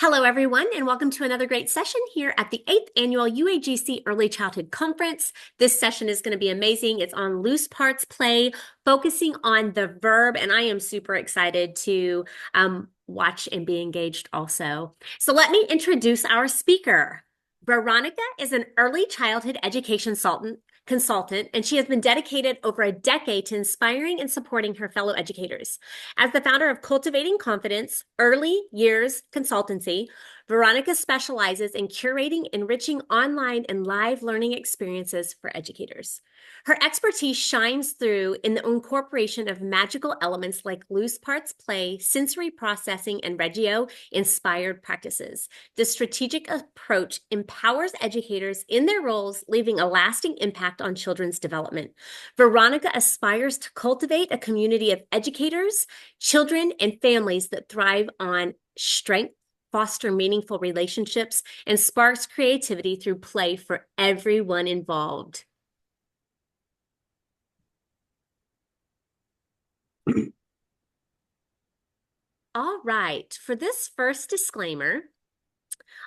Hello, everyone, and welcome to another great session here at the 8th Annual UAGC Early Childhood Conference. This session is going to be amazing. It's on loose parts play, focusing on the verb, and I am super excited to watch and be engaged also. So let me introduce our speaker. Veronica is an early childhood education consultant, and she has been dedicated over a decade to inspiring and supporting her fellow educators. As the founder of Cultivating Confidence Early Years Consultancy, Veronica specializes in curating enriching online and live learning experiences for educators. Her expertise shines through in the incorporation of magical elements like loose parts play, sensory processing, and Reggio-inspired practices. This strategic approach empowers educators in their roles, leaving a lasting impact on children's development. Veronica aspires to cultivate a community of educators, children, and families that thrive on strength, foster meaningful relationships, and sparks creativity through play for everyone involved. All right, for this first disclaimer,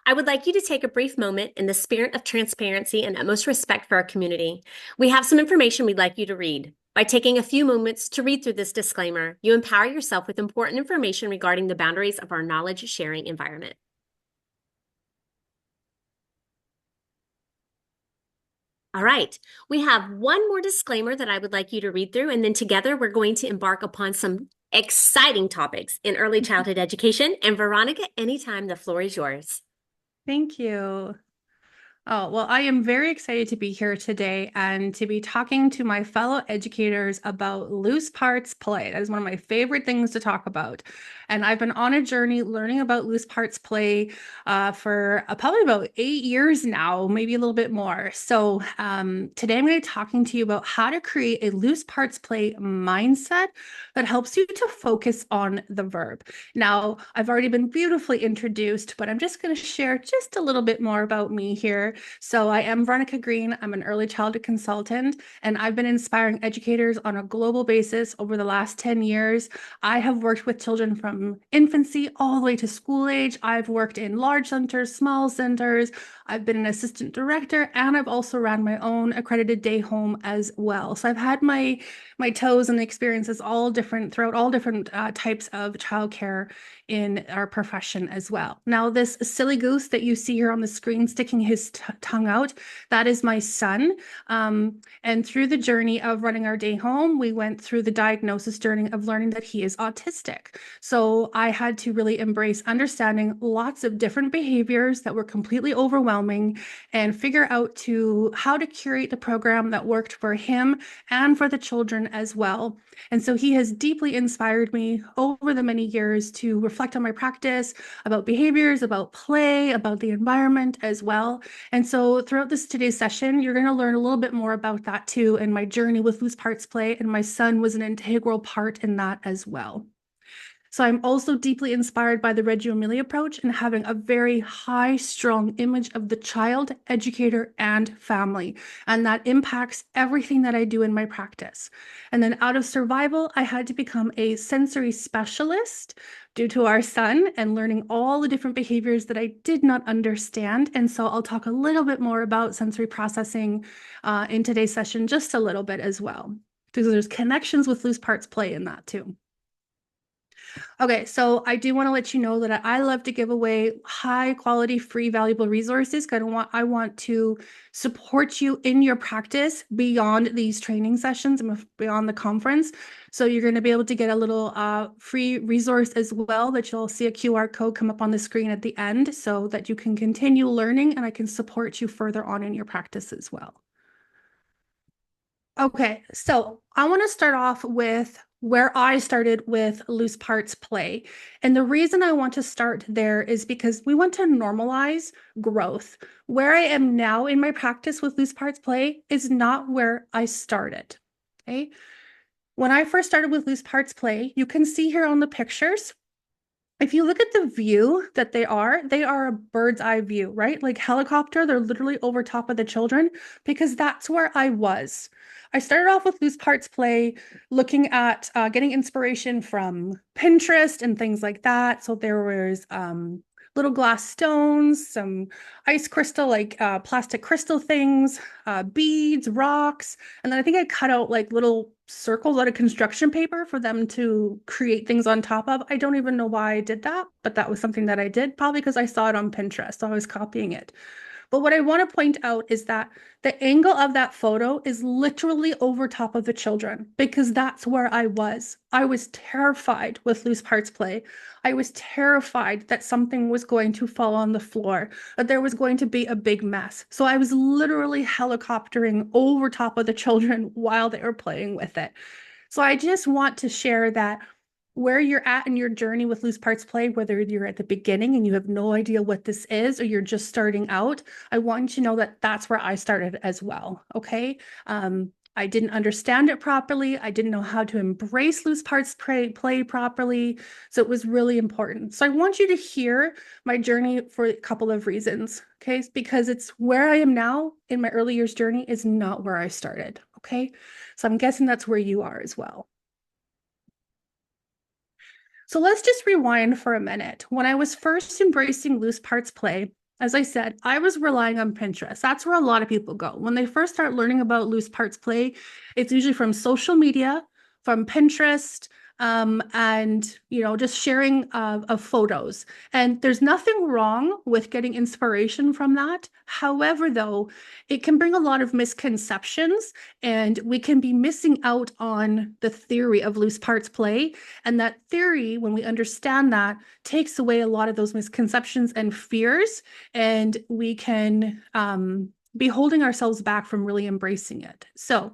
I would like you to take a brief moment in the spirit of transparency and utmost respect for our community. We have some information we'd like you to read. By taking a few moments to read through this disclaimer, you empower yourself with important information regarding the boundaries of our knowledge-sharing environment. All right, we have one more disclaimer that I would like you to read through, and then together we're going to embark upon some exciting topics in early childhood education. And Veronica, anytime, the floor is yours. Thank you. Oh, well, I am very excited to be here today and to be talking to my fellow educators about loose parts play. That is one of my favorite things to talk about. And I've been on a journey learning about loose parts play for probably about 8 years now, maybe a little bit more. So today I'm going to be talking to you about how to create a loose parts play mindset that helps you to focus on the verb. Now, I've already been beautifully introduced, but I'm just going to share just a little bit more about me here. So I am Veronica Green. I'm an early childhood consultant, and I've been inspiring educators on a global basis over the last 10 years. I have worked with children from infancy all the way to school age. I've worked in large centers, small centers. I've been an assistant director, and I've also ran my own accredited day home as well. So I've had my toes and experiences all different throughout all different types of childcare in our profession as well. Now, this silly goose that you see here on the screen sticking his tongue out, that is my son. And through the journey of running our day home, we went through the diagnosis journey of learning that he is autistic. So I had to really embrace understanding lots of different behaviors that were completely overwhelming and figure out how to curate the program that worked for him and for the children as well. And so he has deeply inspired me over the many years to reflect on my practice, about behaviors, about play, about the environment as well. And so throughout today's session, you're going to learn a little bit more about that too, and my journey with loose parts play. And my son was an integral part in that as well. So I'm also deeply inspired by the Reggio Emilia approach and having a very high, strong image of the child, educator, and family. And that impacts everything that I do in my practice. And then out of survival, I had to become a sensory specialist due to our son and learning all the different behaviors that I did not understand. And so I'll talk a little bit more about sensory processing in today's session, just a little bit as well, because there's connections with loose parts play in that too. Okay, so I do want to let you know that I love to give away high quality, free, valuable resources. I want to support you in your practice beyond these training sessions and beyond the conference. So you're going to be able to get a little free resource as well that you'll see a QR code come up on the screen at the end so that you can continue learning and I can support you further on in your practice as well. Okay, so I want to start off with where I started with loose parts play. And the reason I want to start there is because we want to normalize growth. Where I am now in my practice with loose parts play is not where I started. Okay. When I first started with loose parts play, you can see here on the pictures, if you look at the view that they are a bird's eye view, right? Like helicopter, they're literally over top of the children because that's where I was. I started off with loose parts play, looking at getting inspiration from Pinterest and things like that. So there was little glass stones, some ice crystal, like plastic crystal things, beads, rocks. And then I think I cut out like little circles out of construction paper for them to create things on top of. I don't even know why I did that, but that was something that I did, probably because I saw it on Pinterest. So I was copying it. But what I want to point out is that the angle of that photo is literally over top of the children because that's where I was. I was terrified with loose parts play. I was terrified that something was going to fall on the floor, that there was going to be a big mess. So I was literally helicoptering over top of the children while they were playing with it. So I just want to share that where you're at in your journey with loose parts play, whether you're at the beginning and you have no idea what this is, or you're just starting out, I want you to know that that's where I started as well. Okay. I didn't understand it properly. I didn't know how to embrace loose parts play properly. So it was really important. So I want you to hear my journey for a couple of reasons. Okay. Because it's where I am now in my early years journey is not where I started. Okay. So I'm guessing that's where you are as well. So let's just rewind for a minute. When I was first embracing loose parts play, as I said, I was relying on Pinterest. That's where a lot of people go. When they first start learning about loose parts play, it's usually from social media, from Pinterest, and just sharing of photos. And there's nothing wrong with getting inspiration from that. However, though, it can bring a lot of misconceptions, and we can be missing out on the theory of loose parts play. And that theory, when we understand that, takes away a lot of those misconceptions and fears, and we can be holding ourselves back from really embracing it. So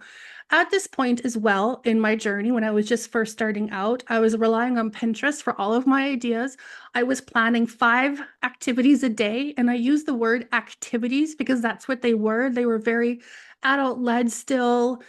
at this point as well in my journey, when I was just first starting out, I was relying on Pinterest for all of my ideas. I was planning 5 activities a day, and I use the word activities because that's what they were. They were very adult-led still.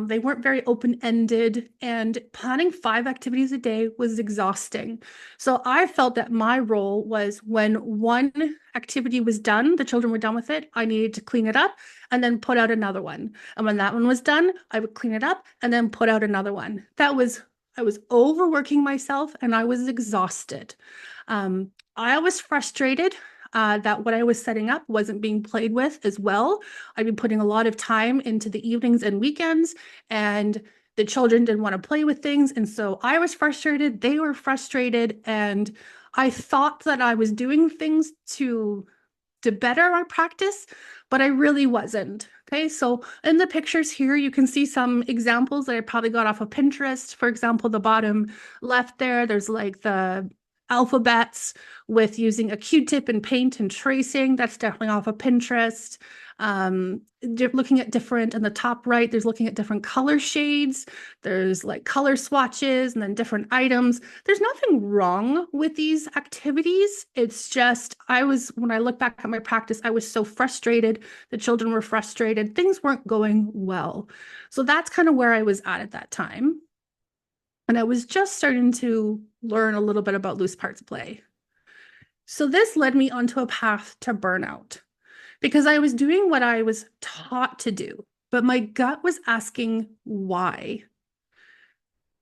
They weren't very open-ended, and planning 5 activities a day was exhausting. So I felt that my role was when one activity was done, the children were done with it, I needed to clean it up and then put out another one. And when that one was done, I would clean it up and then put out another one. I was overworking myself and I was exhausted. I was frustrated that what I was setting up wasn't being played with as well. I'd been putting a lot of time into the evenings and weekends, and the children didn't want to play with things. And so I was frustrated, they were frustrated, and I thought that I was doing things to better our practice, but I really wasn't. Okay, so in the pictures here, you can see some examples that I probably got off of Pinterest. For example, the bottom left there's like the alphabets with using a Q-tip and paint and tracing. That's definitely off of Pinterest. Looking at different, in the top right, there's looking at different color shades. There's like color swatches and then different items. There's nothing wrong with these activities. It's just, when I look back at my practice, I was so frustrated. The children were frustrated. Things weren't going well. So that's kind of where I was at that time. And I was just starting to learn a little bit about loose parts play. So this led me onto a path to burnout because I was doing what I was taught to do, but my gut was asking why.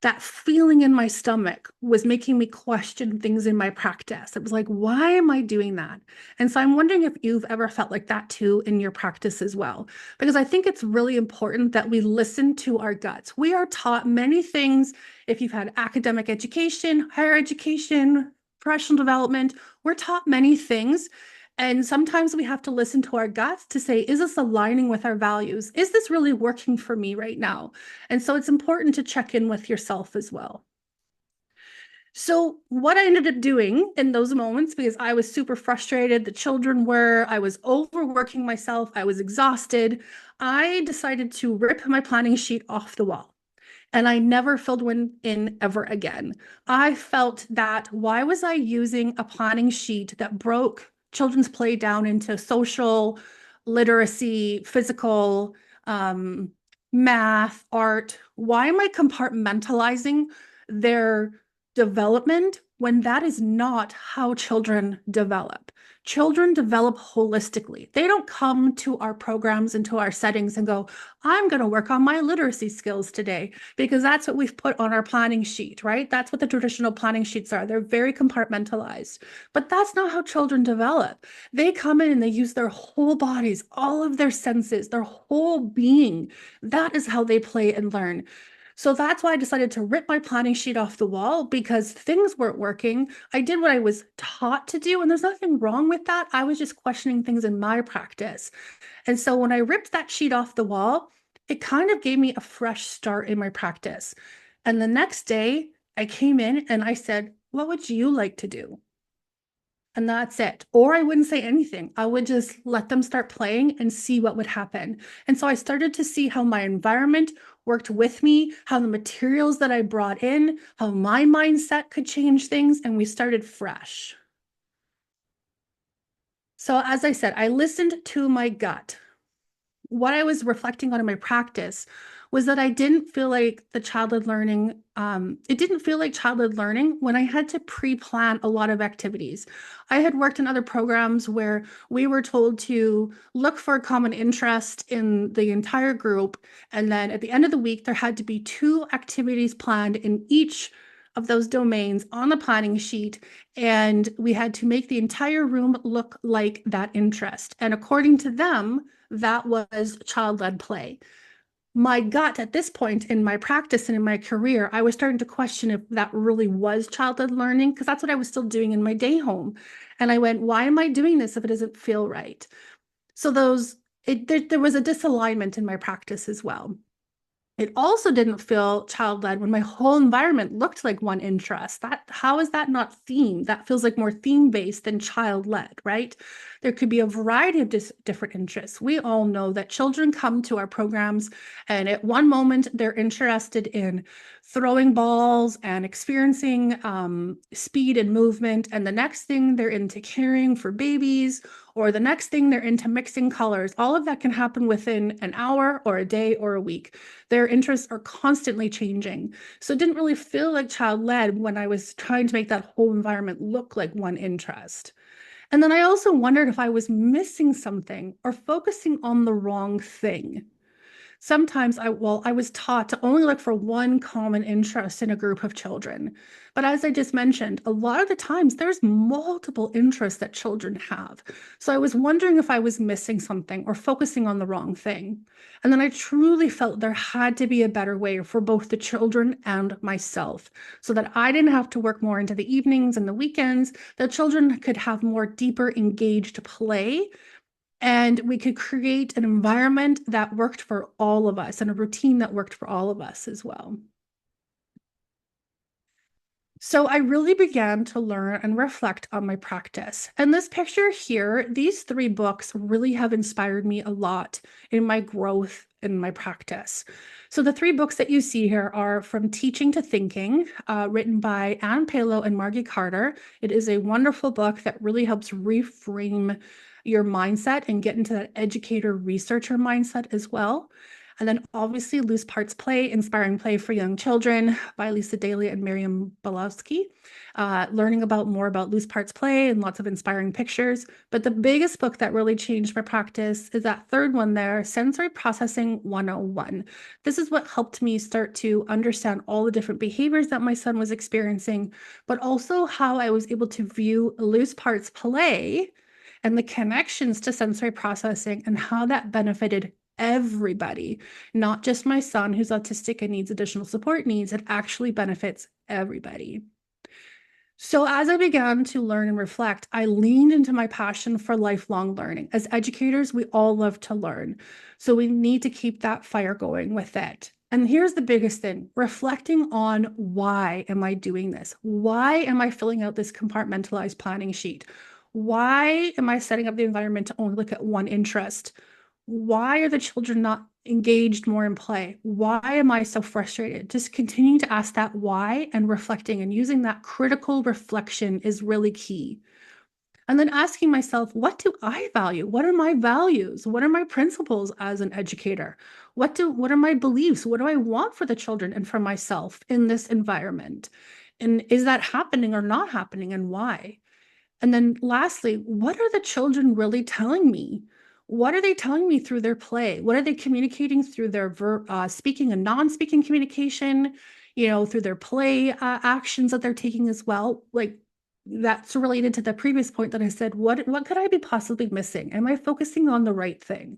That feeling in my stomach was making me question things in my practice. It was like, why am I doing that? And so I'm wondering if you've ever felt like that too in your practice as well, because I think it's really important that we listen to our guts. We are taught many things. If you've had academic education, higher education, professional development, we're taught many things. And sometimes we have to listen to our guts to say, is this aligning with our values? Is this really working for me right now? And so it's important to check in with yourself as well. So what I ended up doing in those moments, because I was super frustrated, the children were, I was overworking myself, I was exhausted, I decided to rip my planning sheet off the wall. And I never filled one in ever again. I felt that, why was I using a planning sheet that broke children's play down into social, literacy, physical, math, art? Why am I compartmentalizing their development when that is not how children develop. Children develop holistically. They don't come to our programs and to our settings and go, I'm going to work on my literacy skills today, because that's what we've put on our planning sheet, right? That's what the traditional planning sheets are. They're very compartmentalized. But that's not how children develop. They come in and they use their whole bodies, all of their senses, their whole being. That is how they play and learn. So that's why I decided to rip my planning sheet off the wall, because things weren't working. I did what I was taught to do, and there's nothing wrong with that. I was just questioning things in my practice. And so when I ripped that sheet off the wall, it kind of gave me a fresh start in my practice. And the next day, I came in and I said, what would you like to do? And that's it. Or I wouldn't say anything. I would just let them start playing and see what would happen. And so I started to see how my environment worked with me, how the materials that I brought in, how my mindset could change things, and we started fresh. So as I said, I listened to my gut. What I was reflecting on in my practice was that I didn't feel like the childhood learning, it didn't feel like childhood learning when I had to pre-plan a lot of activities. I had worked in other programs where we were told to look for a common interest in the entire group. And then at the end of the week, there had to be 2 activities planned in each of those domains on the planning sheet. And we had to make the entire room look like that interest. And according to them, that was child-led play. My gut at this point in my practice and in my career, I was starting to question if that really was child-led learning, because that's what I was still doing in my day home. And I went, why am I doing this if it doesn't feel right? So there was a disalignment in my practice as well. It also didn't feel child-led when my whole environment looked like one interest. How is that not theme? That feels like more theme-based than child-led, right? There could be a variety of different interests. We all know that children come to our programs, and at one moment they're interested in throwing balls and experiencing speed and movement, and the next thing they're into caring for babies, or the next thing they're into mixing colors. All of that can happen within an hour or a day or a week. Their interests are constantly changing. So it didn't really feel like child-led when I was trying to make that whole environment look like one interest. And then I also wondered if I was missing something or focusing on the wrong thing. Sometimes I was taught to only look for one common interest in a group of children. But as I just mentioned, a lot of the times there's multiple interests that children have. So I was wondering if I was missing something or focusing on the wrong thing. And then I truly felt there had to be a better way for both the children and myself, so that I didn't have to work more into the evenings and the weekends, that children could have more deeper engaged play, and we could create an environment that worked for all of us and a routine that worked for all of us as well. So I really began to learn and reflect on my practice. And this picture here, these 3 books really have inspired me a lot in my growth in my practice. So the 3 books that you see here are From Teaching to Thinking, written by Ann Palo and Margie Carter. It is a wonderful book that really helps reframe your mindset and get into that educator researcher mindset as well. And then obviously Loose Parts Play, Inspiring Play for Young Children by Lisa Daly and Miriam Balowski. Learning more about loose parts play and lots of inspiring pictures. But the biggest book that really changed my practice is that 3rd one there, Sensory Processing 101. This is what helped me start to understand all the different behaviors that my son was experiencing, but also how I was able to view loose parts play and the connections to sensory processing and how that benefited everybody, not just my son who's autistic and needs additional support needs. It actually benefits everybody. So as I began to learn and reflect, I leaned into my passion for lifelong learning. As educators, we all love to learn. So we need to keep that fire going with it. And here's the biggest thing, reflecting on, why am I doing this? Why am I filling out this compartmentalized planning sheet? Why am I setting up the environment to only look at one interest? Why are the children not engaged more in play? Why am I so frustrated? Just continuing to ask that why and reflecting and using that critical reflection is really key. And then asking myself, what do I value? What are my values? What are my principles as an educator? What are my beliefs? What do I want for the children and for myself in this environment? And is that happening or not happening, and why? And then lastly, what are the children really telling me? What are they telling me through their play? What are they communicating through their speaking and non-speaking communication, through their play actions that they're taking as well? Like, that's related to the previous point that I said, what could I be possibly missing? Am I focusing on the right thing?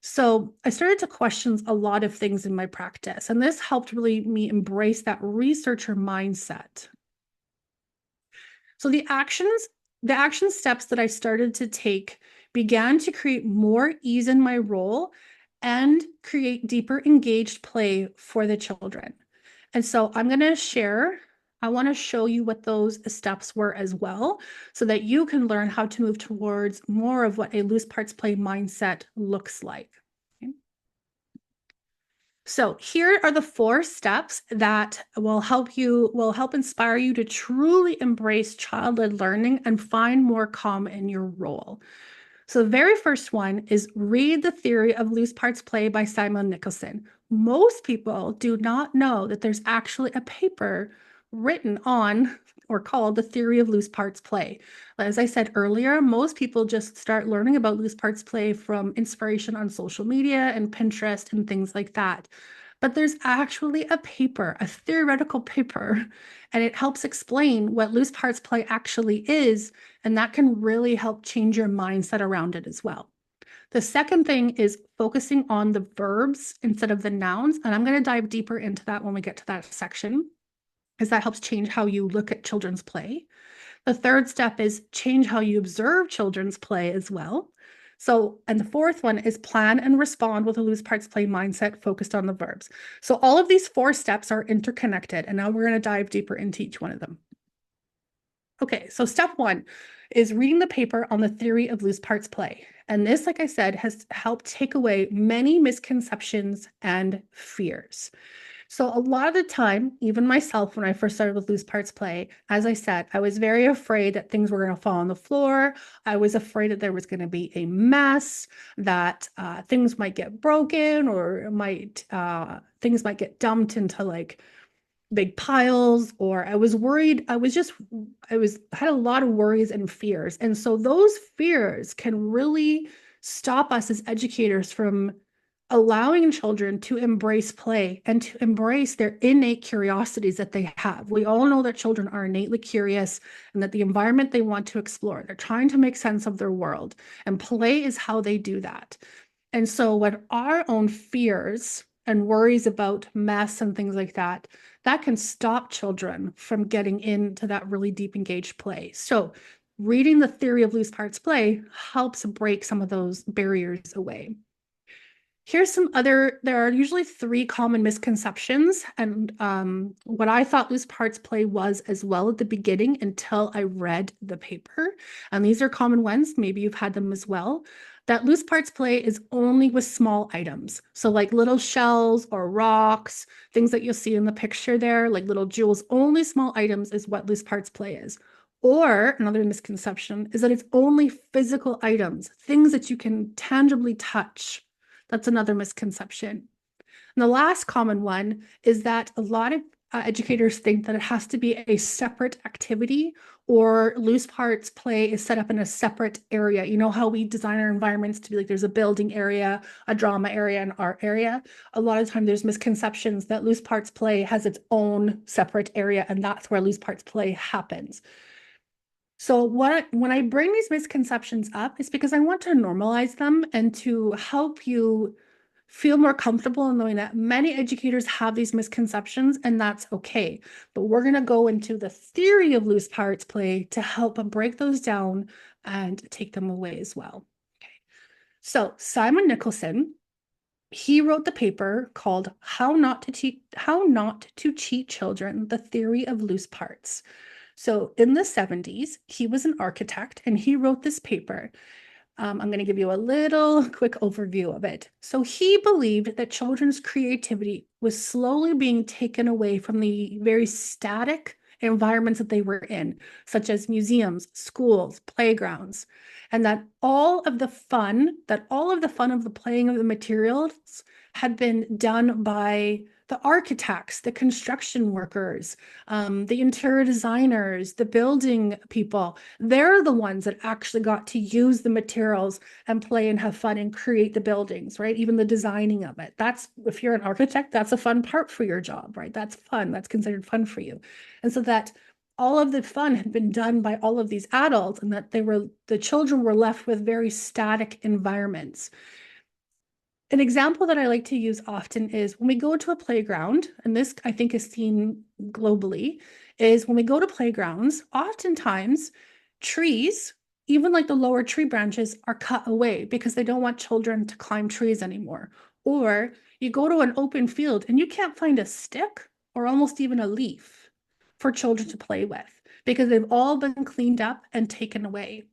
So I started to question a lot of things in my practice, and this helped really me embrace that researcher mindset. So the action steps that I started to take began to create more ease in my role and create deeper engaged play for the children. And so I want to show you what those steps were as well, so that you can learn how to move towards more of what a loose parts play mindset looks like. Okay. So here are the 4 steps that will help inspire you to truly embrace child-led learning and find more calm in your role. So the very first one is read The Theory of Loose Parts Play by Simon Nicholson. Most people do not know that there's actually a paper written on or called The Theory of Loose Parts Play. As I said earlier, most people just start learning about loose parts play from inspiration on social media and Pinterest and things like that. But there's actually a paper, a theoretical paper, and it helps explain what loose parts play actually is, and that can really help change your mindset around it as well. The second thing is focusing on the verbs instead of the nouns, and I'm going to dive deeper into that when we get to that section, because that helps change how you look at children's play. The third step is change how you observe children's play as well. So, and the fourth one is plan and respond with a loose parts play mindset focused on the verbs. So all of these 4 steps are interconnected, and now we're going to dive deeper into each one of them. Okay, so step 1 is reading the paper on the theory of loose parts play. And this, like I said, has helped take away many misconceptions and fears. So a lot of the time, even myself, when I first started with loose parts play, as I said, I was very afraid that things were going to fall on the floor. I was afraid that there was going to be a mess, that things might get broken, or things might get dumped into like big piles, or I was worried. Had a lot of worries and fears. And so those fears can really stop us as educators from allowing children to embrace play and to embrace their innate curiosities that they have. We all know that children are innately curious and that the environment they want to explore, they're trying to make sense of their world, and play is how they do that. And so when our own fears and worries about mess and things like that, that can stop children from getting into that really deep engaged play. So reading the theory of loose parts play helps break some of those barriers away. There are usually 3 common misconceptions, and what I thought loose parts play was as well at the beginning until I read the paper. And these are common ones, maybe you've had them as well, that loose parts play is only with small items. So like little shells or rocks, things that you'll see in the picture there, like little jewels, only small items is what loose parts play is. Or another misconception is that it's only physical items, things that you can tangibly touch. That's another misconception. And the last common one is that a lot of educators think that it has to be a separate activity, or loose parts play is set up in a separate area. You know how we design our environments to be like there's a building area, a drama area, an art area. A lot of time there's misconceptions that loose parts play has its own separate area, and that's where loose parts play happens. So when I bring these misconceptions up, it's because I want to normalize them and to help you feel more comfortable in knowing that many educators have these misconceptions, and that's okay. But we're going to go into the theory of loose parts play to help break those down and take them away as well. Okay. So Simon Nicholson, he wrote the paper called How Not to Cheat Children: The Theory of Loose Parts. So in the 70s, he was an architect and he wrote this paper. I'm going to give you a little quick overview of it. So he believed that children's creativity was slowly being taken away from the very static environments that they were in, such as museums, schools, playgrounds, and that all of the fun of the playing of the materials had been done by the architects, the construction workers, the interior designers, the building people, they're the ones that actually got to use the materials and play and have fun and create the buildings, right? Even the designing of it. That's, if you're an architect, that's a fun part for your job, right? That's fun. That's considered fun for you. And so that all of the fun had been done by all of these adults, and that the children were left with very static environments. An example that I like to use often is when we go to a playground, and this I think is seen globally, is when we go to playgrounds, oftentimes trees, even like the lower tree branches, are cut away because they don't want children to climb trees anymore. Or you go to an open field and you can't find a stick or almost even a leaf for children to play with because they've all been cleaned up and taken away.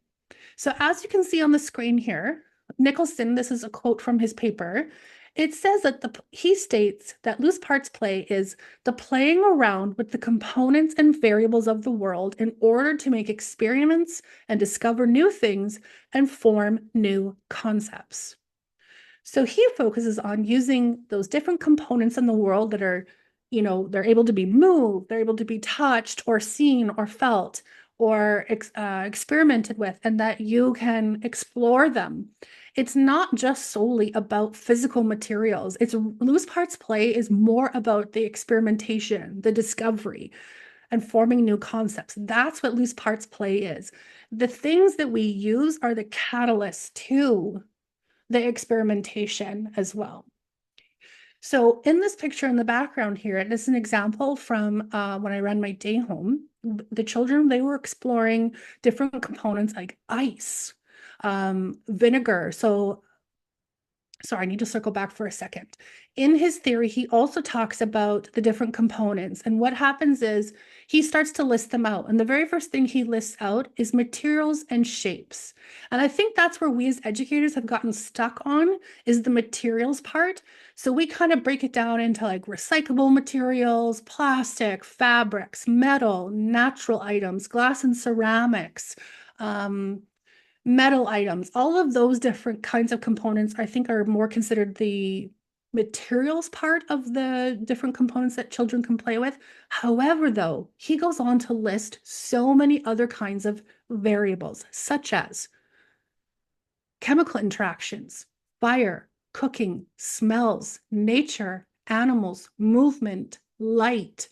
So as you can see on the screen here, Nicholson, this is a quote from his paper. It says that he states that loose parts play is the playing around with the components and variables of the world in order to make experiments and discover new things and form new concepts. So he focuses on using those different components in the world that are, they're able to be moved, they're able to be touched or seen or felt or experimented with, and that you can explore them. It's not just solely about physical materials. It's loose parts play is more about the experimentation, the discovery, and forming new concepts. That's what loose parts play is. The things that we use are the catalyst to the experimentation as well. So in this picture in the background here, it is an example from when I ran my day home. The children, they were exploring different components like ice, vinegar. So sorry, I need to circle back for a second. In his theory, he also talks about the different components. And what happens is he starts to list them out. And the very first thing he lists out is materials and shapes. And I think that's where we as educators have gotten stuck on, is the materials part. So we kind of break it down into like recyclable materials, plastic, fabrics, metal, natural items, glass and ceramics, metal items, all of those different kinds of components, I think, are more considered the materials part of the different components that children can play with. However, though, he goes on to list so many other kinds of variables, such as chemical interactions, fire, cooking, smells, nature, animals, movement, light.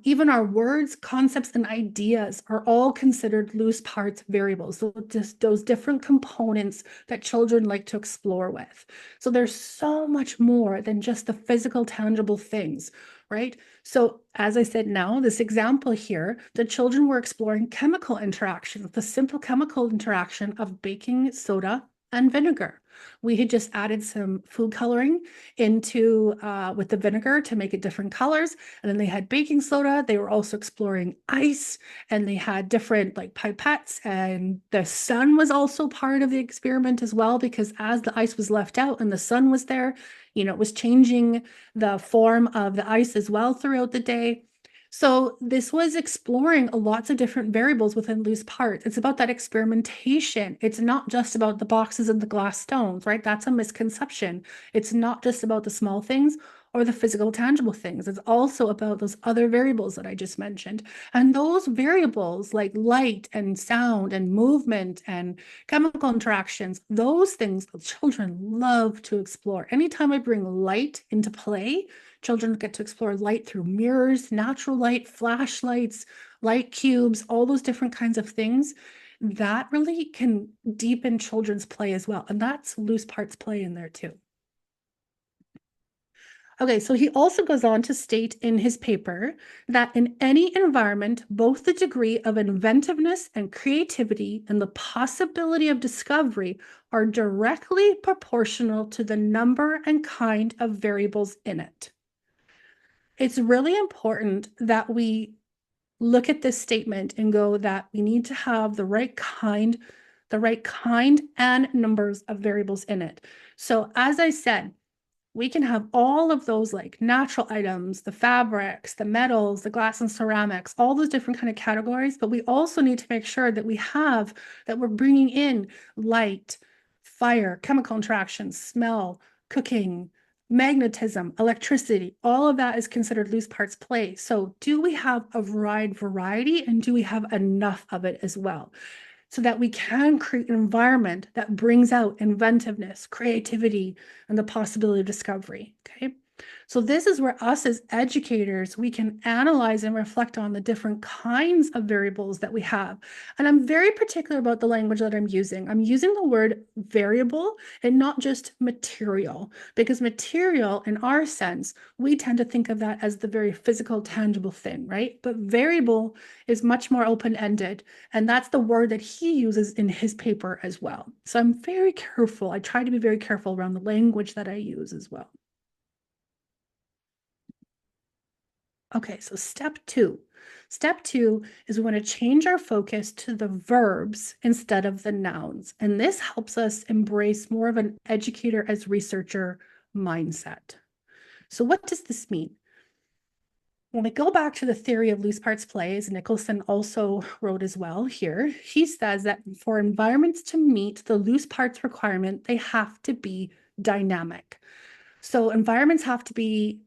Even our words, concepts, and ideas are all considered loose parts variables. So just those different components that children like to explore with. So there's so much more than just the physical, tangible things, right? So as I said now, this example here, the children were exploring chemical interactions, the simple chemical interaction of baking soda and vinegar. We had just added some food coloring into with the vinegar to make it different colors. And then they had baking soda. They were also exploring ice, and they had different like pipettes, and the sun was also part of the experiment as well, because as the ice was left out and the sun was there, it was changing the form of the ice as well throughout the day. So this was exploring lots of different variables within loose parts. It's about that experimentation. It's not just about the boxes and the glass stones, right? That's a misconception. It's not just about the small things or the physical, tangible things. It's also about those other variables that I just mentioned. And those variables like light and sound and movement and chemical interactions, those things the children love to explore. Anytime I bring light into play, children get to explore light through mirrors, natural light, flashlights, light cubes, all those different kinds of things. That really can deepen children's play as well. And that's loose parts play in there too. Okay, so he also goes on to state in his paper that in any environment, both the degree of inventiveness and creativity and the possibility of discovery are directly proportional to the number and kind of variables in it. It's really important that we look at this statement and go that we need to have the right kind and numbers of variables in it. So as I said, we can have all of those like natural items, the fabrics, the metals, the glass and ceramics, all those different kind of categories, but we also need to make sure that we're bringing in light, fire, chemical interactions, smell, cooking, magnetism, electricity, all of that is considered loose parts play. So do we have a wide variety and do we have enough of it as well? So that we can create an environment that brings out inventiveness, creativity, and the possibility of discovery, okay? So this is where us as educators, we can analyze and reflect on the different kinds of variables that we have. And I'm very particular about the language that I'm using. I'm using the word variable and not just material, because material in our sense, we tend to think of that as the very physical, tangible thing, right? But variable is much more open-ended. And that's the word that he uses in his paper as well. So I'm very careful. I try to be very careful around the language that I use as well. Okay, so step two. Step two is we want to change our focus to the verbs instead of the nouns. And this helps us embrace more of an educator as researcher mindset. So what does this mean? When we go back to the theory of loose parts play, as Nicholson also wrote as well here, he says that for environments to meet the loose parts requirement, they have to be dynamic. So environments have to be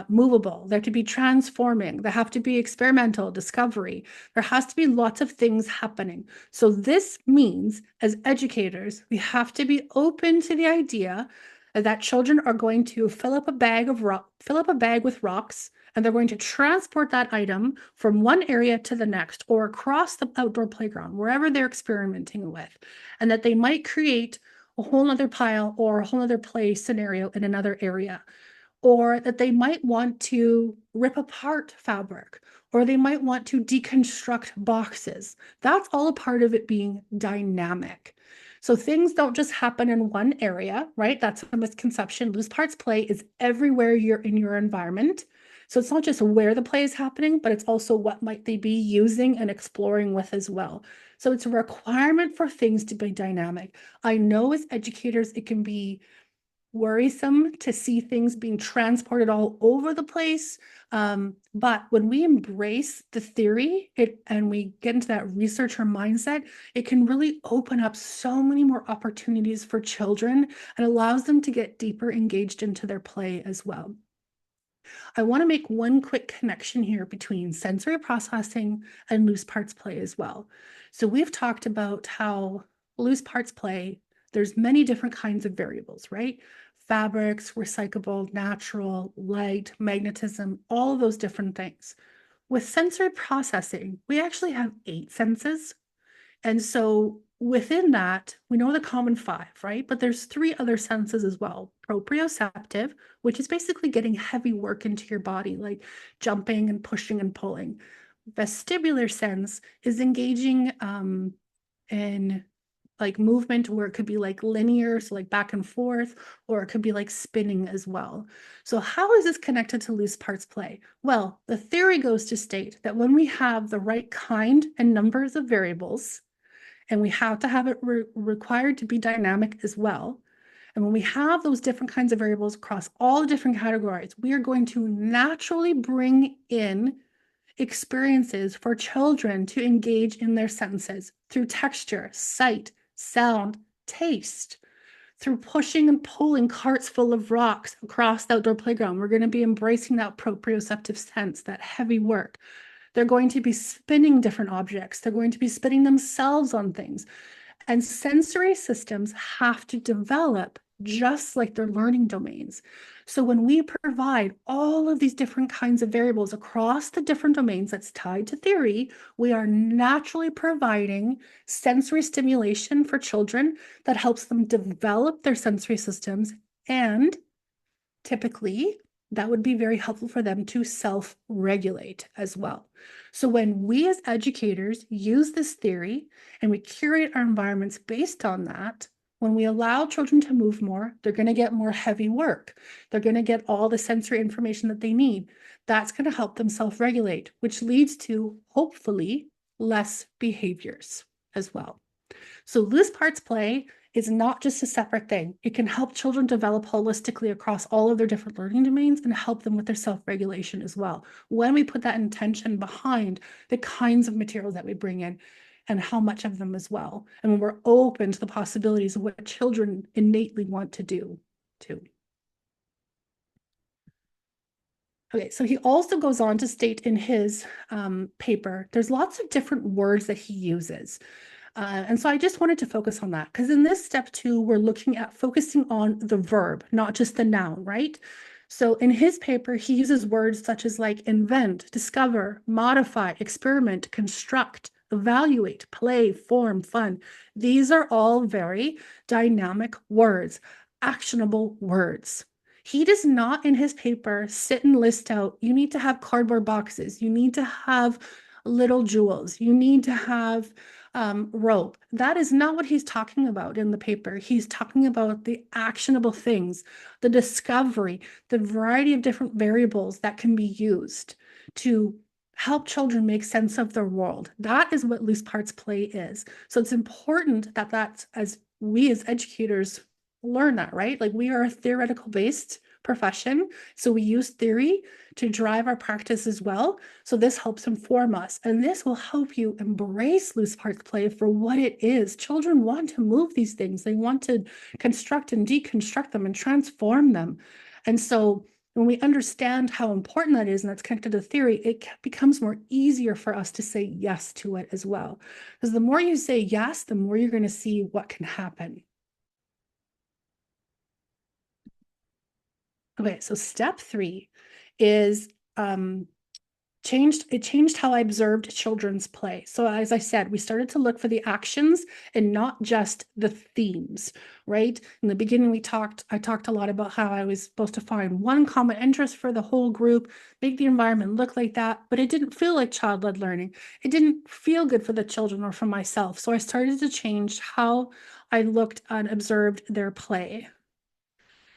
movable, they're to be transforming, they have to be experimental, discovery. There has to be lots of things happening. So this means, as educators, we have to be open to the idea that children are going to fill up a bag with rocks, and they're going to transport that item from one area to the next or across the outdoor playground, wherever they're experimenting with, and that they might create a whole other pile or a whole other play scenario in another area, or that they might want to rip apart fabric, or they might want to deconstruct boxes. That's all a part of it being dynamic. So things don't just happen in one area, right? That's a misconception. Loose parts play is everywhere you're in your environment. So it's not just where the play is happening, but it's also what might they be using and exploring with as well. So it's a requirement for things to be dynamic. I know as educators, it can be worrisome to see things being transported all over the place. But when we embrace the theory and we get into that researcher mindset, it can really open up so many more opportunities for children and allows them to get deeper engaged into their play as well. I want to make one quick connection here between sensory processing and loose parts play as well. So we've talked about how loose parts play, there's many different kinds of variables, right? Fabrics, recyclable, natural, light, magnetism, all of those different things. With sensory processing, we actually have 8 senses. And so within that, we know the common 5, right? But there's 3 other senses as well. Proprioceptive, which is basically getting heavy work into your body, like jumping and pushing and pulling. Vestibular sense is engaging in like movement where it could be like linear, so like back and forth, or it could be like spinning as well. So how is this connected to loose parts play? Well, the theory goes to state that when we have the right kind and numbers of variables, and we have to have it required to be dynamic as well. And when we have those different kinds of variables across all the different categories, we are going to naturally bring in experiences for children to engage in their senses through texture, sight, sound, taste, through pushing and pulling carts full of rocks across the outdoor playground. We're going to be embracing that proprioceptive sense, that heavy work. They're going to be spinning different objects. They're going to be spinning themselves on things. And sensory systems have to develop just like their learning domains. So when we provide all of these different kinds of variables across the different domains that's tied to theory, we are naturally providing sensory stimulation for children that helps them develop their sensory systems, and typically that would be very helpful for them to self-regulate as well. So when we as educators use this theory and we curate our environments based on that, when we allow children to move more, they're going to get more heavy work. They're going to get all the sensory information that they need. That's going to help them self-regulate, which leads to hopefully less behaviors as well. So loose parts play is not just a separate thing. It can help children develop holistically across all of their different learning domains and help them with their self-regulation as well. When we put that intention behind the kinds of materials that we bring in and how much of them as well. And when we're open to the possibilities of what children innately want to do too. Okay, so he also goes on to state in his paper, there's lots of different words that he uses. And so I just wanted to focus on that because in this step 2, we're looking at focusing on the verb, not just the noun, right? So in his paper, he uses words such as like invent, discover, modify, experiment, construct, evaluate, play, form, fun. These are all very dynamic words, actionable words. He does not in his paper sit and list out, you need to have cardboard boxes, you need to have little jewels, you need to have rope. That is not what he's talking about in the paper. He's talking about the actionable things, the discovery, the variety of different variables that can be used to help children make sense of their world. That is what loose parts play is. So it's important that that's as we as educators learn that, right? Like we are a theoretical based profession. So we use theory to drive our practice as well. So this helps inform us, and this will help you embrace loose parts play for what it is. Children want to move these things. They want to construct and deconstruct them and transform them. And so when we understand how important that is, and that's connected to theory, it becomes more easier for us to say yes to it as well. Because the more you say yes, the more you're going to see what can happen. Okay, so step 3 is changed how I observed children's play. So as I said, we started to look for the actions and not just the themes, right? In the beginning, I talked a lot about how I was supposed to find one common interest for the whole group, make the environment look like that, but it didn't feel like child-led learning. It didn't feel good for the children or for myself. So I started to change how I looked and observed their play.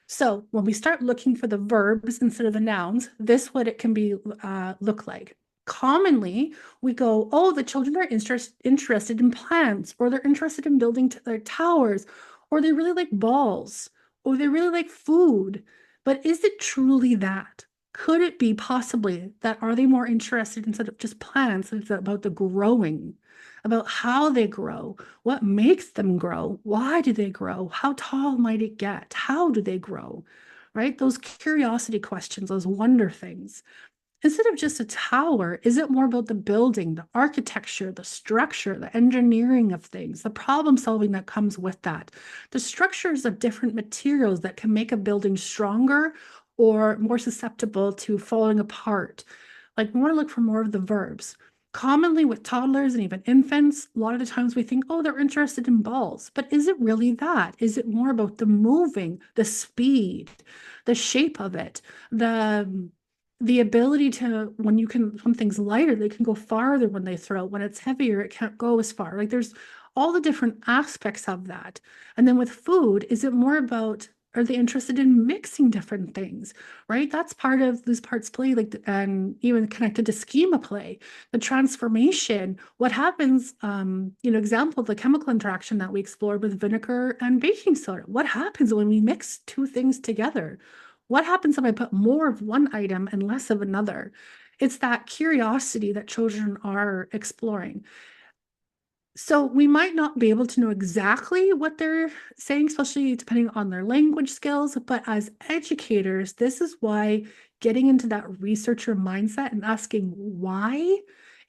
So when we start looking for the verbs instead of the nouns, this what it can be look like. Commonly, we go, oh, the children are interested in plants, or they're interested in building their towers, or they really like balls, or they really like food. But is it truly that? Could it be possibly that are they more interested instead of just plants? It's about the growing, about how they grow, what makes them grow, why do they grow, how tall might it get, how do they grow, right? Those curiosity questions, those wonder things. Instead of just a tower, is it more about the building, the architecture, the structure, the engineering of things, the problem solving that comes with that, the structures of different materials that can make a building stronger or more susceptible to falling apart? Like we want to look for more of the verbs. Commonly with toddlers and even infants, a lot of the times we think, oh, they're interested in balls. But is it really that? Is it more about the moving, the speed, the shape of it, the ability to, when something's lighter, they can go farther when they throw. When it's heavier, it can't go as far. Like there's all the different aspects of that. And then with food, is it more about, are they interested in mixing different things, right? That's part of loose parts play, like, and even connected to schema play, the transformation, what happens, example, the chemical interaction that we explored with vinegar and baking soda. What happens when we mix two things together? What happens if I put more of one item and less of another? It's that curiosity that children are exploring. So we might not be able to know exactly what they're saying, especially depending on their language skills, but as educators, this is why getting into that researcher mindset and asking why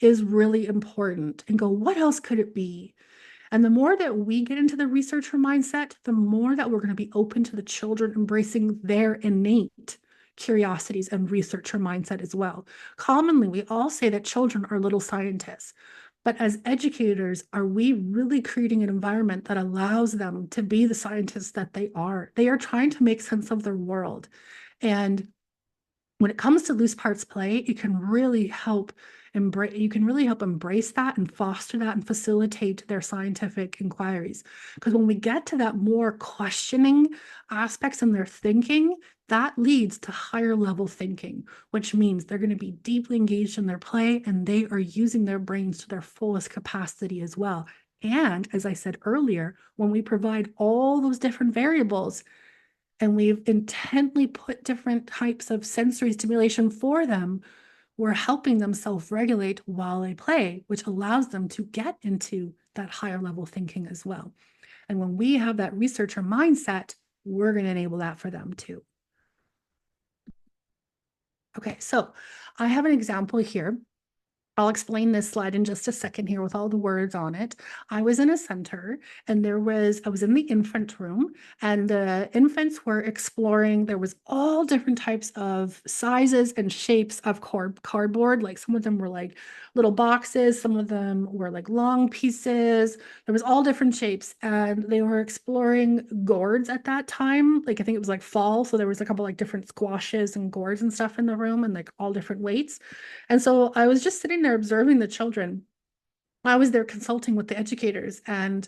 is really important, and go, what else could it be? And the more that we get into the researcher mindset, the more that we're going to be open to the children embracing their innate curiosities and researcher mindset as well. Commonly, we all say that children are little scientists. But as educators, are we really creating an environment that allows them to be the scientists that they are? They are trying to make sense of their world. And when it comes to loose parts play, you can really help embrace that and foster that and facilitate their scientific inquiries. Because when we get to that more questioning aspects in their thinking, that leads to higher level thinking, which means they're going to be deeply engaged in their play and they are using their brains to their fullest capacity as well. And as I said earlier, when we provide all those different variables, and we've intently put different types of sensory stimulation for them, we're helping them self-regulate while they play, which allows them to get into that higher level thinking as well. And when we have that researcher mindset, we're going to enable that for them too. Okay, so I have an example here. I'll explain this slide in just a second here with all the words on it. I was in a center and I was in the infant room and the infants were exploring. There was all different types of sizes and shapes of cardboard. Like some of them were like little boxes, some of them were like long pieces. There was all different shapes and they were exploring gourds at that time. Like I think it was like fall. So there was a couple like different squashes and gourds and stuff in the room and like all different weights. And so I was just sitting there observing the children. I was there consulting with the educators. And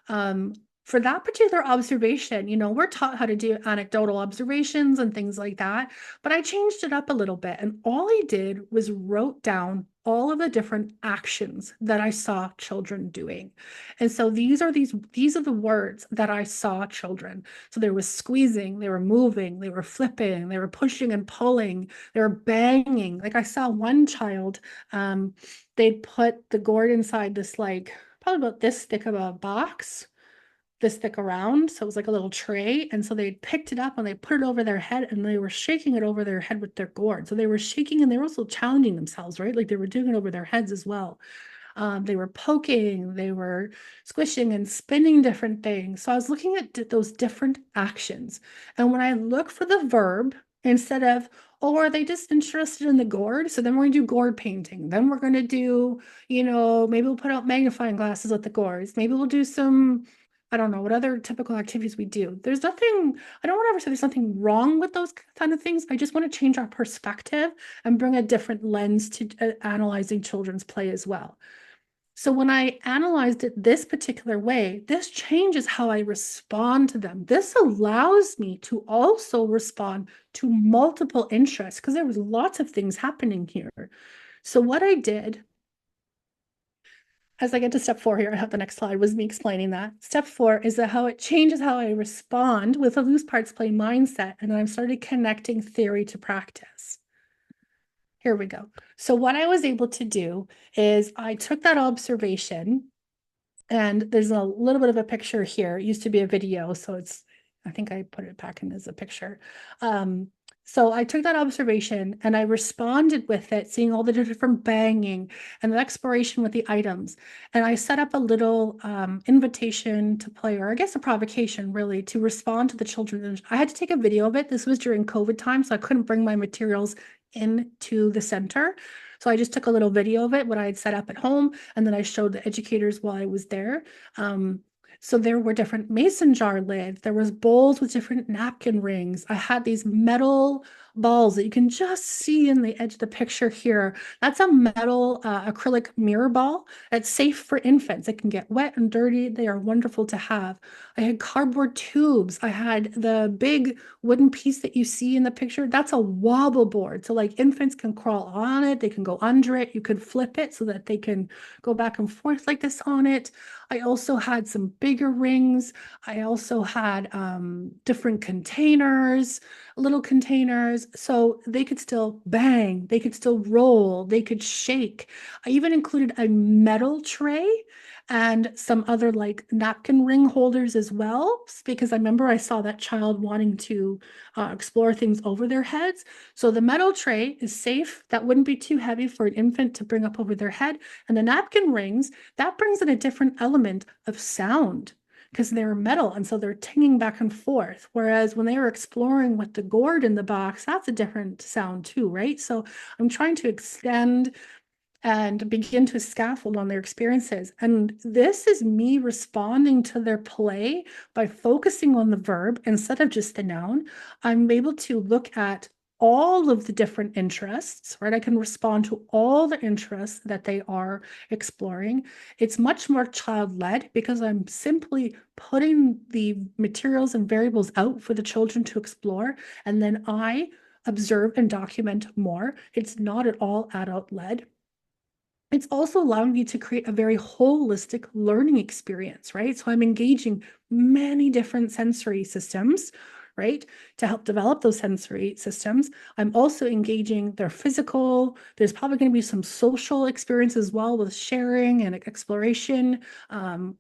um, for that particular observation, we're taught how to do anecdotal observations and things like that. But I changed it up a little bit. And all I did was wrote down all of the different actions that I saw children doing. And so these are the words that I saw children. So there was squeezing, they were moving, they were flipping, they were pushing and pulling, they were banging. Like I saw one child, they'd put the gourd inside this like probably about this thick of a box, this thick around. So it was like a little tray. And so they picked it up and they put it over their head and they were shaking it over their head with their gourd. So they were shaking and they were also challenging themselves, right? Like they were doing it over their heads as well. They were poking, they were squishing and spinning different things. So I was looking at those different actions. And when I look for the verb, instead of, oh, are they just interested in the gourd? So then we're going to do gourd painting. Then we're going to do, maybe we'll put out magnifying glasses with the gourds. Maybe we'll do some, I don't know, what other typical activities we do. There's nothing, I don't want to ever say there's nothing wrong with those kind of things. I just want to change our perspective and bring a different lens to analyzing children's play as well. So when I analyzed it this particular way, this changes how I respond to them. This allows me to also respond to multiple interests because there was lots of things happening here. So what I did, as I get to step 4 here, I have the next slide, was me explaining that. Step 4 is that how it changes how I respond with a loose parts play mindset. And then I've started connecting theory to practice. Here we go. So what I was able to do is I took that observation, and there's a little bit of a picture here. It used to be a video, so I think I put it back in as a picture. So I took that observation and I responded with it, seeing all the different banging and the exploration with the items. And I set up a little invitation to play, or I guess a provocation really, to respond to the children. I had to take a video of it. This was during COVID time, so I couldn't bring my materials into the center. So I just took a little video of it, what I had set up at home, and then I showed the educators while I was there. So there were different mason jar lids. There was bowls with different napkin rings. I had these metal balls that you can just see in the edge of the picture here. That's a metal acrylic mirror ball. It's safe for infants. It can get wet and dirty. They are wonderful to have. I had cardboard tubes. I had the big wooden piece that you see in the picture. That's a wobble board. So like infants can crawl on it. They can go under it. You could flip it so that they can go back and forth like this on it. I also had some bigger rings. I also had different containers, little containers, so they could still bang, they could still roll, they could shake. I even included a metal tray and some other like napkin ring holders as well, because I remember I saw that child wanting to explore things over their heads. So the metal tray is safe. That wouldn't be too heavy for an infant to bring up over their head. And the napkin rings, that brings in a different element of sound because they're metal and so they're tinging back and forth. Whereas when they were exploring with the gourd in the box, that's a different sound too, right? So I'm trying to extend and begin to scaffold on their experiences. And this is me responding to their play by focusing on the verb instead of just the noun. I'm able to look at all of the different interests, right? I can respond to all the interests that they are exploring. It's much more child-led because I'm simply putting the materials and variables out for the children to explore, and then I observe and document more. It's not at all adult-led. It's also allowing me to create a very holistic learning experience, right? So I'm engaging many different sensory systems, right? To help develop those sensory systems. I'm also engaging their physical. There's probably going to be some social experience as well with sharing and exploration,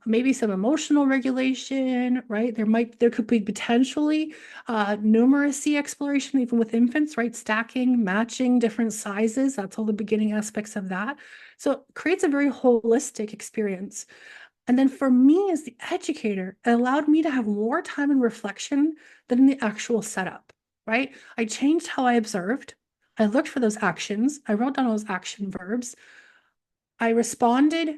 maybe some emotional regulation, right? There could be potentially numeracy exploration, even with infants, right? Stacking, matching different sizes. That's all the beginning aspects of that. So it creates a very holistic experience. And then for me as the educator, it allowed me to have more time and reflection than in the actual setup, right? I changed how I observed. I looked for those actions. I wrote down those action verbs. I responded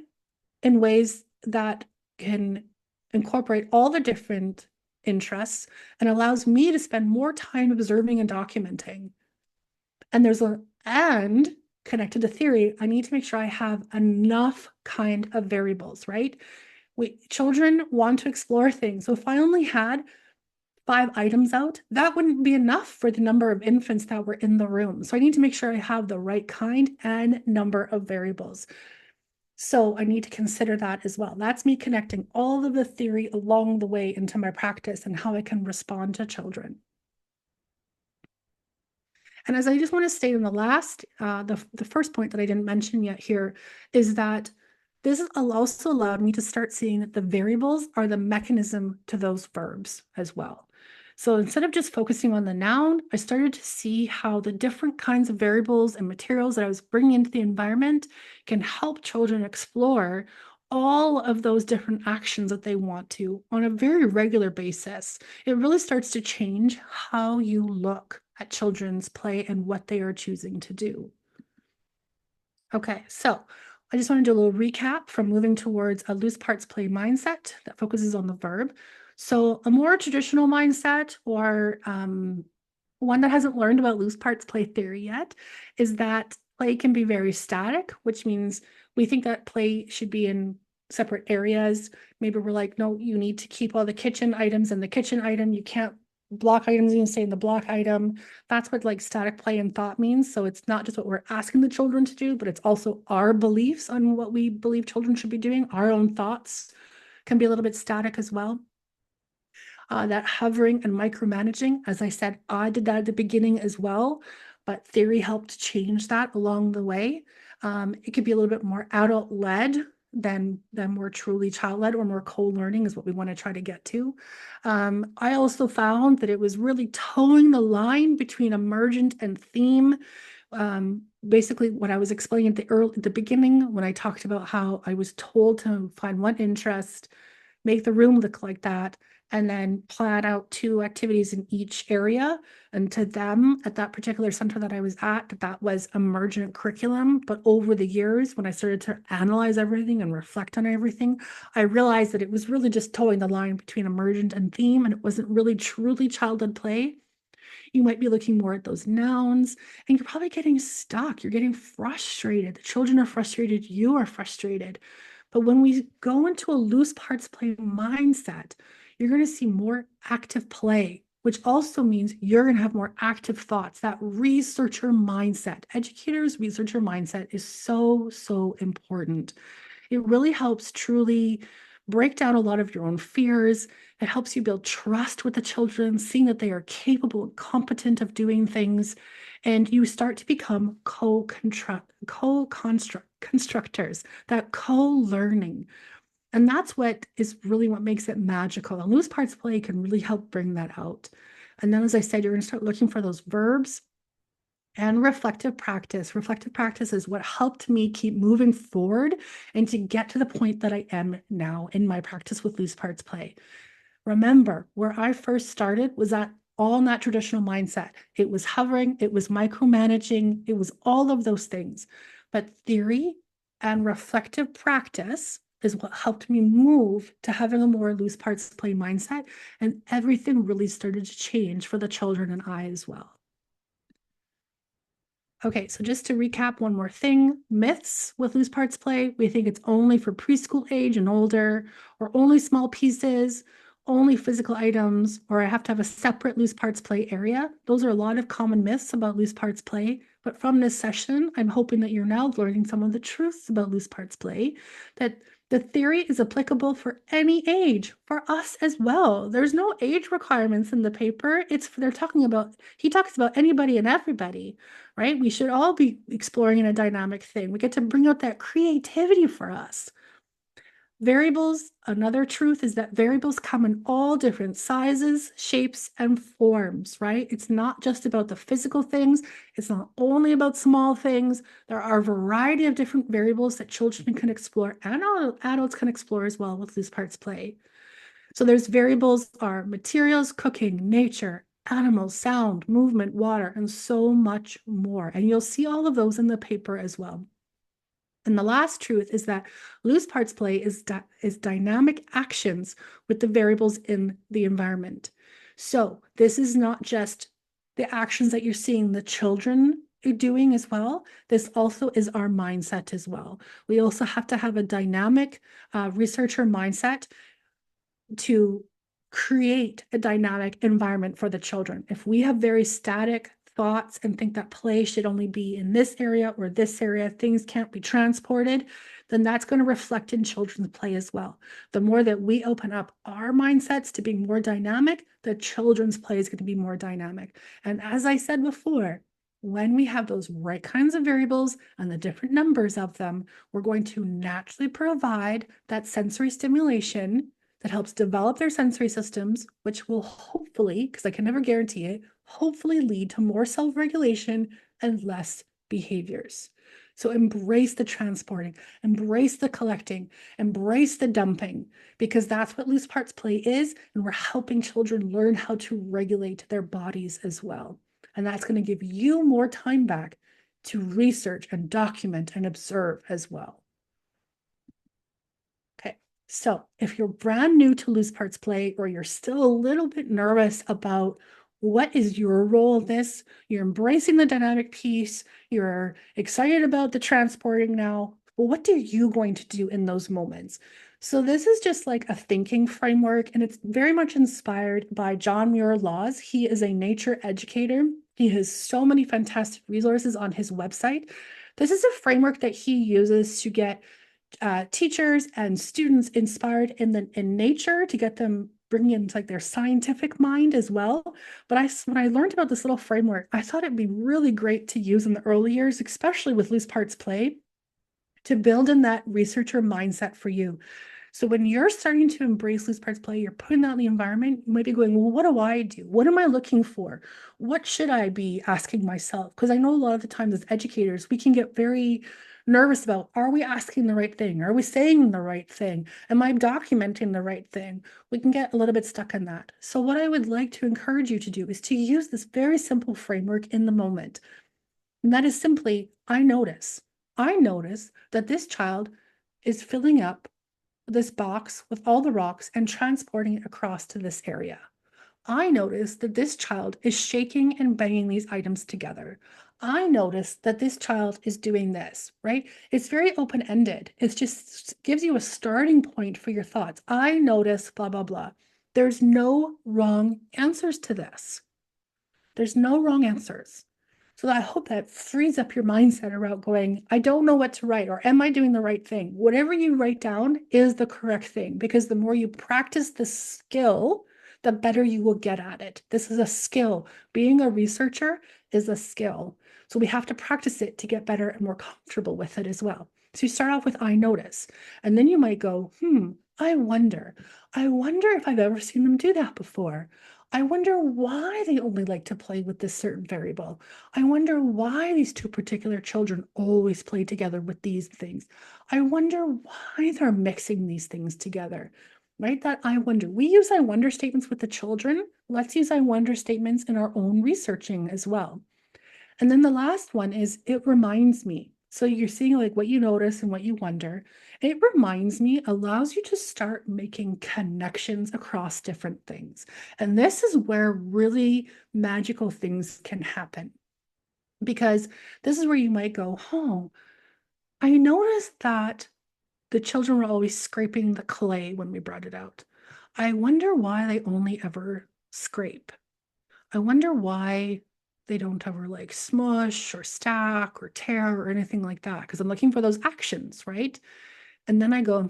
in ways that can incorporate all the different interests and allows me to spend more time observing and documenting. And connected to theory, I need to make sure I have enough kind of variables, right? Children want to explore things. So if I only had 5 items out, that wouldn't be enough for the number of infants that were in the room. So I need to make sure I have the right kind and number of variables. So I need to consider that as well. That's me connecting all of the theory along the way into my practice and how I can respond to children. And as I just want to state in the last, the first point that I didn't mention yet here is that this also allowed me to start seeing that the variables are the mechanism to those verbs as well. So instead of just focusing on the noun, I started to see how the different kinds of variables and materials that I was bringing into the environment can help children explore all of those different actions that they want to on a very regular basis. It really starts to change how you look at children's play and what they are choosing to do. Okay, so I just want to do a little recap from moving towards a loose parts play mindset that focuses on the verb. So a more traditional mindset, or one that hasn't learned about loose parts play theory yet, is that play can be very static, which means we think that play should be in separate areas. Maybe we're like, no, you need to keep all the kitchen items in the kitchen item. You can't block items, you can stay in the block item. That's what like static play and thought means. So it's not just what we're asking the children to do, but it's also our beliefs on what we believe children should be doing. Our own thoughts can be a little bit static as well. That hovering and micromanaging, as I said, I did that at the beginning as well, but theory helped change that along the way. It could be a little bit more adult-led than more truly child-led, or more co-learning is what we want to try to get to. I also found that it was really towing the line between emergent and theme. Basically what I was explaining at the beginning when I talked about how I was told to find one interest, make the room look like that, and then plan out 2 activities in each area. And to them, at that particular center that I was at, that was emergent curriculum. But over the years, when I started to analyze everything and reflect on everything, I realized that it was really just towing the line between emergent and theme, and it wasn't really truly child-led play. You might be looking more at those nouns, and you're probably getting stuck. You're getting frustrated. The children are frustrated. You are frustrated. But when we go into a loose parts play mindset, you're going to see more active play, which also means you're going to have more active thoughts. That researcher mindset, educators' researcher mindset is so, so important. It really helps truly break down a lot of your own fears. It helps you build trust with the children, seeing that they are capable and competent of doing things. And you start to become co-constructors, that co-learning. And that's what makes it magical. And loose parts play can really help bring that out. And then, as I said, you're going to start looking for those verbs and reflective practice. Reflective practice is what helped me keep moving forward and to get to the point that I am now in my practice with loose parts play. Remember, where I first started was all in that traditional mindset. It was hovering, it was micromanaging, it was all of those things. But theory and reflective practice is what helped me move to having a more loose parts play mindset. And everything really started to change for the children and I as well. Okay, so just to recap one more thing, myths with loose parts play, we think it's only for preschool age and older, or only small pieces, only physical items, or I have to have a separate loose parts play area. Those are a lot of common myths about loose parts play. But from this session, I'm hoping that you're now learning some of the truths about loose parts play, that The theory is applicable for any age, for us as well. There's no age requirements in the paper. They're talking about, he talks about anybody and everybody, right? We should all be exploring in a dynamic thing. We get to bring out that creativity for us. Variables, another truth is that variables come in all different sizes, shapes, and forms, right? It's not just about the physical things. It's not only about small things. There are a variety of different variables that children can explore and adults can explore as well with loose parts play. So there's variables are materials, cooking, nature, animals, sound, movement, water, and so much more. And you'll see all of those in the paper as well. And the last truth is that loose parts play is dynamic actions with the variables in the environment. So this is not just the actions that you're seeing the children doing as well. This also is our mindset as well. We also have to have a dynamic researcher mindset to create a dynamic environment for the children. If we have very static thoughts and think that play should only be in this area or this area, things can't be transported, then that's going to reflect in children's play as well. The more that we open up our mindsets to being more dynamic, the children's play is going to be more dynamic. And as I said before, when we have those right kinds of variables and the different numbers of them, we're going to naturally provide that sensory stimulation that helps develop their sensory systems, which will hopefully, because I can never guarantee it, hopefully lead to more self-regulation and less behaviors. So embrace the transporting, embrace the collecting, embrace the dumping, because that's what loose parts play is. And we're helping children learn how to regulate their bodies as well. And that's going to give you more time back to research and document and observe as well. Okay. So if you're brand new to loose parts play, or you're still a little bit nervous about what is your role in this, you're embracing the dynamic piece, you're excited about the transporting now, well, what are you going to do in those moments? So this is just like a thinking framework, and it's very much inspired by John Muir Laws. He is a nature educator. He has so many fantastic resources on his website. This is a framework that he uses to get teachers and students inspired in nature, to get them bringing in like their scientific mind as well. But when I learned about this little framework, I thought it'd be really great to use in the early years, especially with loose parts play, to build in that researcher mindset for you. So when you're starting to embrace loose parts play, you're putting that in the environment, you might be going, well, what do I do? What am I looking for? What should I be asking myself? Because I know a lot of the times as educators, we can get very nervous about, are we asking the right thing? Are we saying the right thing? Am I documenting the right thing? We can get a little bit stuck in that. So what I would like to encourage you to do is to use this very simple framework in the moment. And that is simply, I notice that this child is filling up this box with all the rocks and transporting it across to this area. I notice that this child is shaking and banging these items together. I notice that this child is doing this, right? It's very open-ended. It just gives you a starting point for your thoughts. I notice blah, blah, blah. There's no wrong answers to this. There's no wrong answers. So I hope that frees up your mindset around going, I don't know what to write, or am I doing the right thing? Whatever you write down is the correct thing, because the more you practice the skill, the better you will get at it. This is a skill. Being a researcher is a skill. So we have to practice it to get better and more comfortable with it as well. So you start off with I notice, and then you might go, I wonder. I wonder if I've ever seen them do that before. I wonder why they only like to play with this certain variable. I wonder why these two particular children always play together with these things. I wonder why they're mixing these things together, right? That I wonder. We use I wonder statements with the children. Let's use I wonder statements in our own researching as well. And then the last one is it reminds me. So you're seeing like what you notice and what you wonder. It reminds me, allows you to start making connections across different things. And this is where really magical things can happen, because this is where you might go, oh, I noticed that the children were always scraping the clay when we brought it out. I wonder why they only ever scrape. I wonder why they don't ever like smush or stack or tear or anything like that, because I'm looking for those actions, right? And then I go,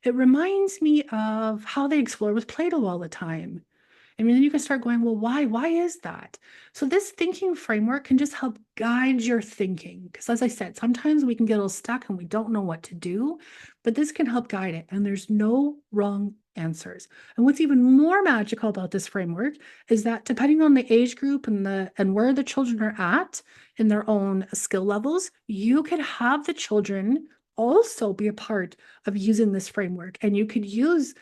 it reminds me of how they explore with Play-Doh all the time. I mean, then you can start going, well, why? Why is that? So this thinking framework can just help guide your thinking. Because as I said, sometimes we can get a little stuck and we don't know what to do, but this can help guide it. And there's no wrong answers. And what's even more magical about this framework is that depending on the age group and where the children are at in their own skill levels, you could have the children also be a part of using this framework. And you could use,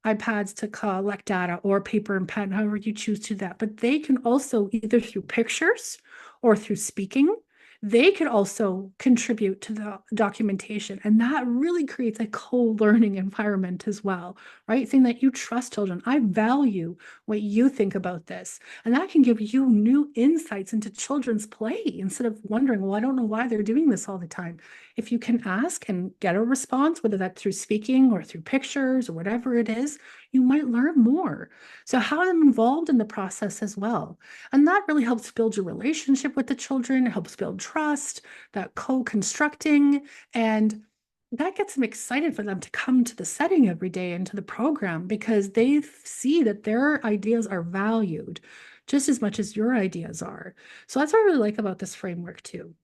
iPads to collect data or paper and pen, however you choose to do that. But they can also, either through pictures or through speaking, they could also contribute to the documentation. And that really creates a co-learning environment as well, right? Saying that you trust children. I value what you think about this. And that can give you new insights into children's play instead of wondering, well, I don't know why they're doing this all the time. If you can ask and get a response, whether that's through speaking or through pictures or whatever it is, you might learn more. So have them involved in the process as well. And that really helps build your relationship with the children, helps build trust, that co-constructing, and that gets them excited for them to come to the setting every day and to the program because they see that their ideas are valued just as much as your ideas are. So that's what I really like about this framework too.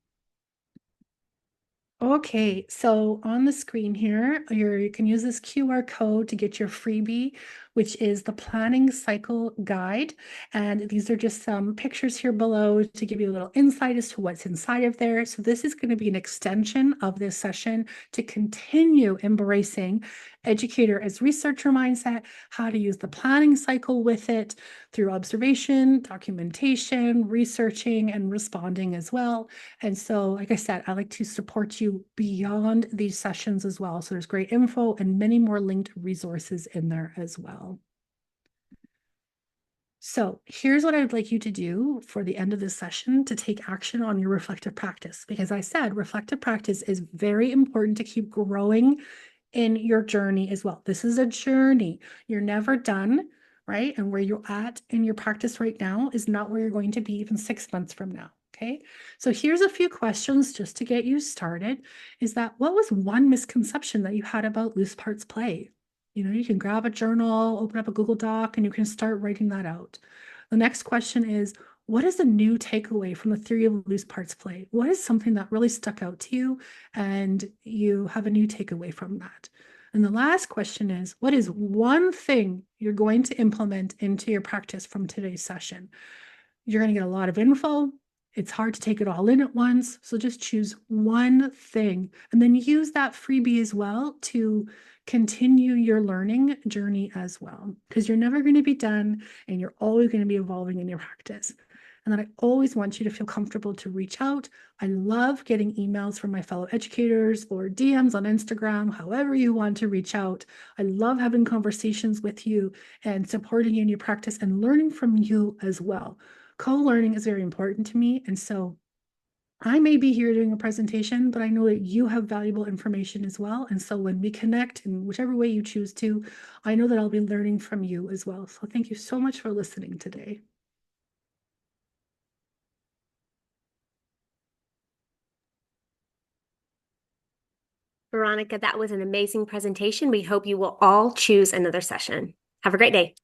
Okay, so on the screen here, you can use this QR code to get your freebie, which is the Planning Cycle Guide. And these are just some pictures here below to give you a little insight as to what's inside of there. So this is going to be an extension of this session to continue embracing educator as researcher mindset, how to use the planning cycle with it through observation, documentation, researching, and responding as well. And so, like I said, I like to support you beyond these sessions as well. So there's great info and many more linked resources in there as well. So here's what I would like you to do for the end of this session to take action on your reflective practice. Because I said reflective practice is very important to keep growing in your journey as well. This is a journey. You're never done, right? And where you're at in your practice right now is not where you're going to be even 6 months from now. Okay. So here's a few questions just to get you started. Is that what was one misconception that you had about loose parts play? You can grab a journal, open up a Google Doc, and you can start writing that out. The next question is, what is a new takeaway from the theory of loose parts play? What is something that really stuck out to you and you have a new takeaway from that? And the last question is, what is one thing you're going to implement into your practice from today's session? You're going to get a lot of info. It's hard to take it all in at once. So just choose one thing and then use that freebie as well to continue your learning journey as well, because you're never going to be done and you're always going to be evolving in your practice. And then I always want you to feel comfortable to reach out. I love getting emails from my fellow educators or DMs on Instagram, however you want to reach out. I love having conversations with you and supporting you in your practice and learning from you as well. Co-learning is very important to me. And so I may be here doing a presentation, but I know that you have valuable information as well. And so when we connect in whichever way you choose to, I know that I'll be learning from you as well. So thank you so much for listening today. Veronica, that was an amazing presentation. We hope you will all choose another session. Have a great day.